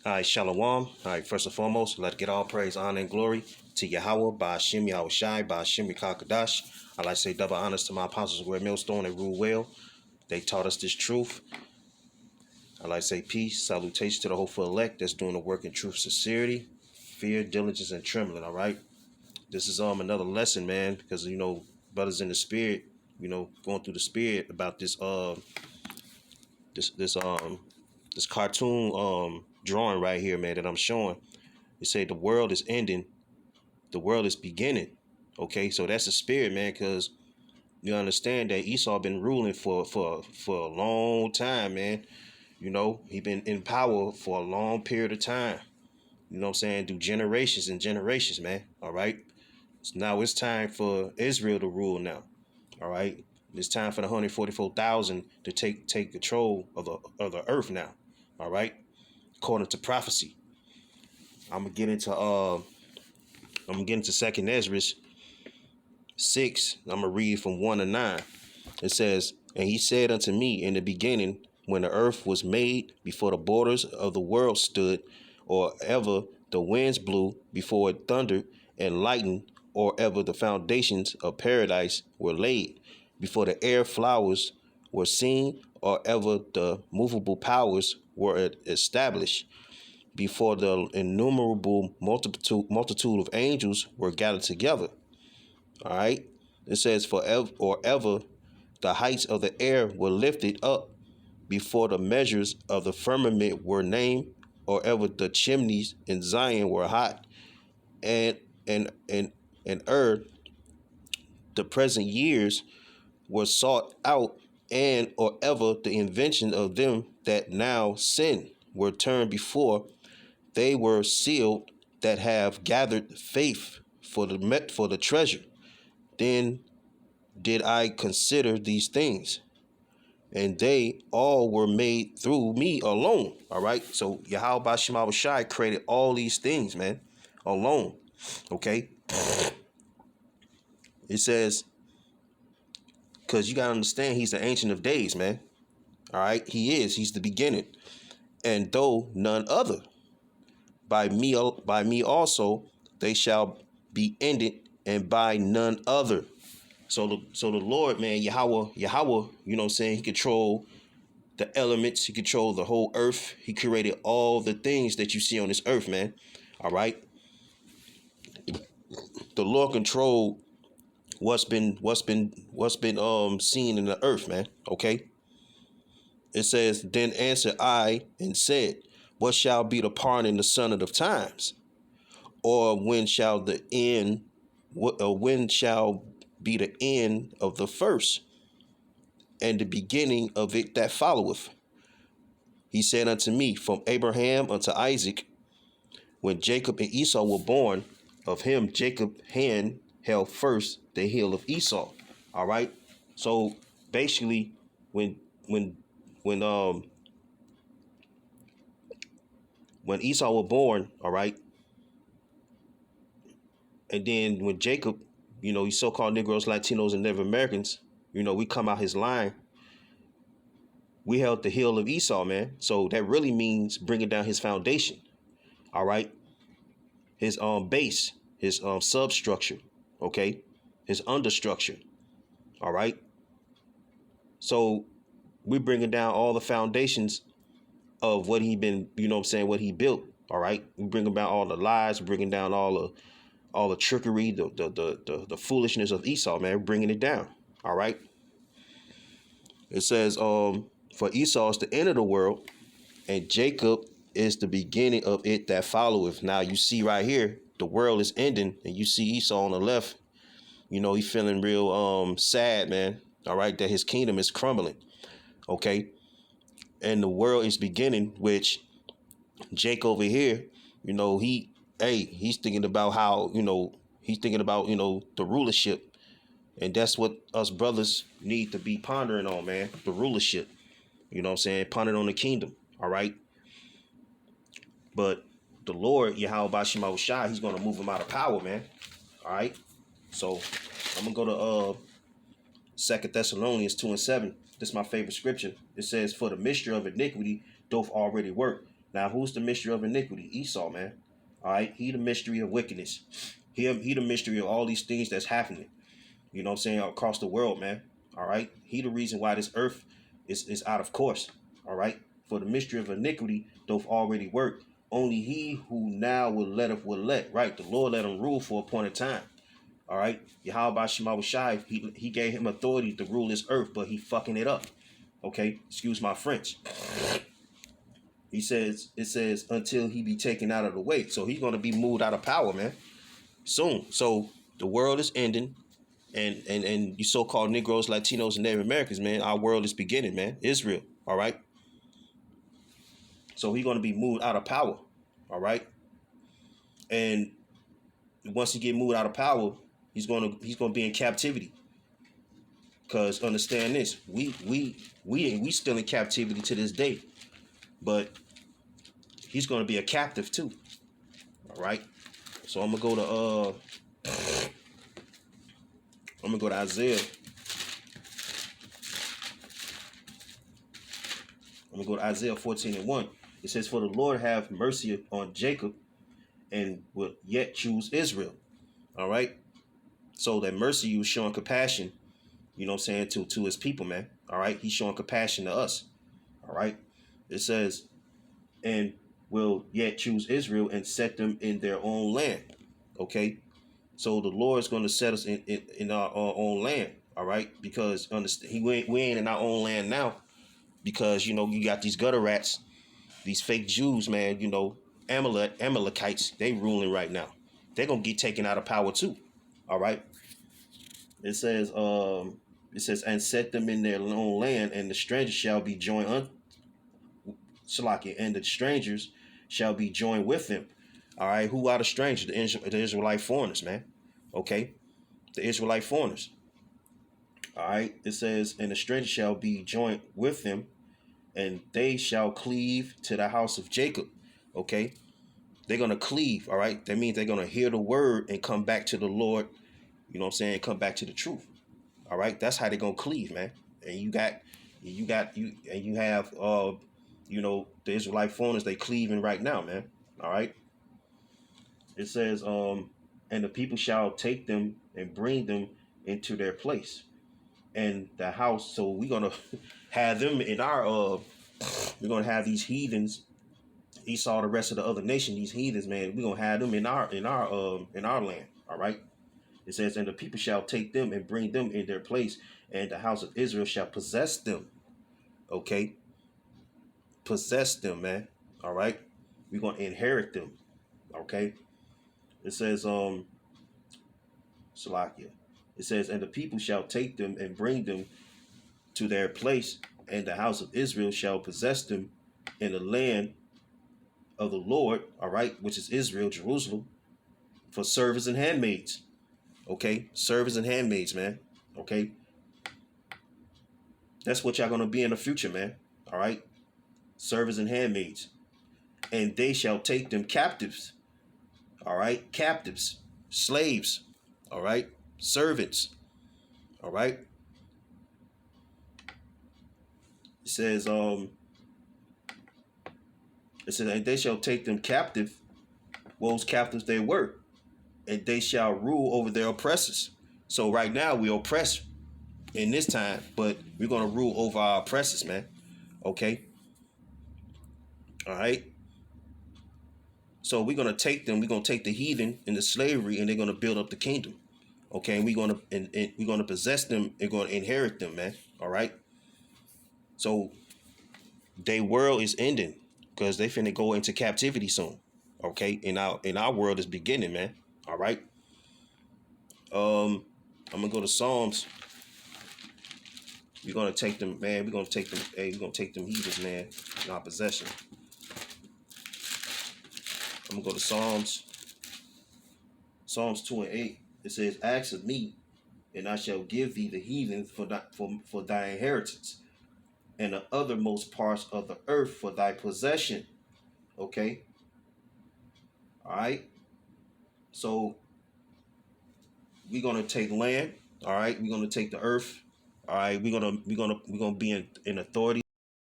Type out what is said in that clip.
All right, Shalom. All right, first and foremost, let get all praise, honor, and glory to Yahweh, by Hashem Yahweh Shai, by Hashem Kadash. I like to say double honors to my apostles who wear millstone and rule well. They taught us this truth. I like to say peace, salutation to the hopeful elect that's doing the work in truth, sincerity, fear, diligence, and trembling. All right. This is another lesson, man, because brothers in the spirit, going through the spirit about this cartoon drawing right here, man, that I'm showing. It say the world is ending, the world is beginning. Okay, so that's the spirit, man, because you understand that Esau been ruling for a long time, man. He been in power for a long period of time. You know what I'm saying? Through generations and generations, man. All right. So now it's time for Israel to rule now. All right. It's time for the 144,000 to take control of the earth now. All right. According to prophecy. I'm gonna get into Second Ezra 6. I'm gonna read from 1 to 9. It says, "And he said unto me in the beginning, when the earth was made, before the borders of the world stood, or ever the winds blew, before it thundered and lightened, or ever the foundations of paradise were laid, before the air flowers were seen, or ever the movable powers were established, before the innumerable multitude of angels were gathered together." All right. It says, "Forever or ever the heights of the air were lifted up, before the measures of the firmament were named, or ever the chimneys in Zion were hot, and the present years were sought out, and or ever the invention of them that now sin were turned before they were sealed, that have gathered faith for the treasure. Then did I consider these things, and they all were made through me alone." All right. So Yahweh Shema Shai created all these things, man, alone. Okay. It says, because you got to understand, he's the Ancient of Days, man. All right. He's the beginning. "And though none other, by me also they shall be ended, and by none other." So the Lord, man, Yahweh, you know what I'm saying? He control the elements. He control the whole earth. He created all the things that you see on this earth, man. All right. The Lord controlled what's been seen in the earth, man. Okay. It says, "Then answered I and said, what shall be the part in the son of the times? Or when shall when shall be the end of the first, and the beginning of it that followeth? He said unto me, from Abraham unto Isaac, when Jacob and Esau were born, of him Jacob hand held first the heel of Esau." All right. So basically, when Esau were born, all right, and then when Jacob, these so-called Negroes, Latinos, and Native Americans, we come out his line, we held the heel of Esau, man. So that really means bringing down his foundation. All right. His base, his substructure, okay, his understructure. All right. So we're bringing down all the foundations of what he been, what he built. All right. We bring down all the lies, bringing down all the trickery, the foolishness of Esau, man. We're bringing it down. All right. It says, for Esau is the end of the world, and Jacob is the beginning of it that followeth. Now you see right here, the world is ending, and you see Esau on the left. He's feeling real sad, man. All right, that his kingdom is crumbling. Okay. And the world is beginning, which Jake over here, he's thinking about how, the rulership. And that's what us brothers need to be pondering on, man. The rulership. You know what I'm saying? Pondering on the kingdom. All right. But the Lord, Yahweh Shema Shai, he's going to move him out of power, man. All right. So I'm going to go to 2 Thessalonians 2:7. This is my favorite scripture. It says, "For the mystery of iniquity doth already work." Now, who's the mystery of iniquity? Esau, man. All right, he the mystery of wickedness. He the mystery of all these things that's happening. You know what I'm saying, across the world, man. All right, he the reason why this earth is out of course. All right, for the mystery of iniquity doth already work. Only he who now will let, right? The Lord let him rule for a point of time. All right, Yahweh Shema Shai, he gave him authority to rule this earth, but he fucking it up. Okay, excuse my French. It says until he be taken out of the way. So he's gonna be moved out of power, man, soon. So the world is ending, and you so-called Negroes, Latinos, and Native Americans, man, our world is beginning, man. Israel, all right. So he's gonna be moved out of power, all right. And once he get moved out of power, he's gonna be in captivity. Cause understand this, we still in captivity to this day, but he's gonna be a captive too. All right. So I'm gonna go to Isaiah. I'm gonna go to Isaiah 14:1. It says, "For the Lord have mercy on Jacob, and will yet choose Israel." All right. So that mercy, he was showing compassion. You know what I'm saying, to his people, man. All right. He's showing compassion to us. All right. It says, and will yet choose Israel and set them in their own land. Okay. So the Lord is going to set us in our own land. All right. Because we ain't in our own land now. Because, you got these gutter rats, these fake Jews, man, Amalekites, they ruling right now. They're going to get taken out of power too. All right. It says, and set them in their own land, and the strangers shall be joined and the strangers shall be joined with them. All right, who are the strangers? The Israelite foreigners, man. Okay, the Israelite foreigners. All right, it says, and the strangers shall be joined with them, and they shall cleave to the house of Jacob. Okay, they're gonna cleave. All right, that means they're gonna hear the word and come back to the Lord. You know what I'm saying? Come back to the truth. All right, that's how they're gonna cleave, man. And you have the Israelite foreigners, they cleaving right now, man. All right. It says, and the people shall take them and bring them into their place. And the house, so we're gonna have them in our we're gonna have these heathens, Esau, the rest of the other nation, these heathens, man, we're gonna have them in our land. All right. It says, and the people shall take them and bring them in their place, and the house of Israel shall possess them. Okay. Possess them, man. All right. We're going to inherit them. Okay. It says, Salakia. It says, and the people shall take them and bring them to their place, and the house of Israel shall possess them in the land of the Lord, all right, which is Israel, Jerusalem, for servants and handmaids. Okay, servants and handmaids, man. Okay, that's what y'all gonna be in the future, man. All right, servants and handmaids, and they shall take them captives. All right, captives, slaves. All right, servants. All right. It says, and they shall take them captive. Whose captives they were, and they shall rule over their oppressors. So right now we oppress in this time, but we're gonna rule over our oppressors, man. Okay. All right. So we're gonna take them. We're gonna take the heathen into slavery, and they're gonna build up the kingdom. Okay. And we're gonna possess them. And gonna inherit them, man. All right. So their world is ending because they finna go into captivity soon. Okay. And our world is beginning, man. All right. I'm gonna go to Psalms. We're gonna take them, man. We're gonna take them. Hey, we're gonna take them heathens, man, in our possession. I'm gonna go to Psalms 2:8. It says, "Ask of me, and I shall give thee the heathen for thy inheritance, and the othermost parts of the earth for thy possession." Okay. All right. So we're gonna take land. All right. We're gonna take the earth. All right. We're gonna be in authority.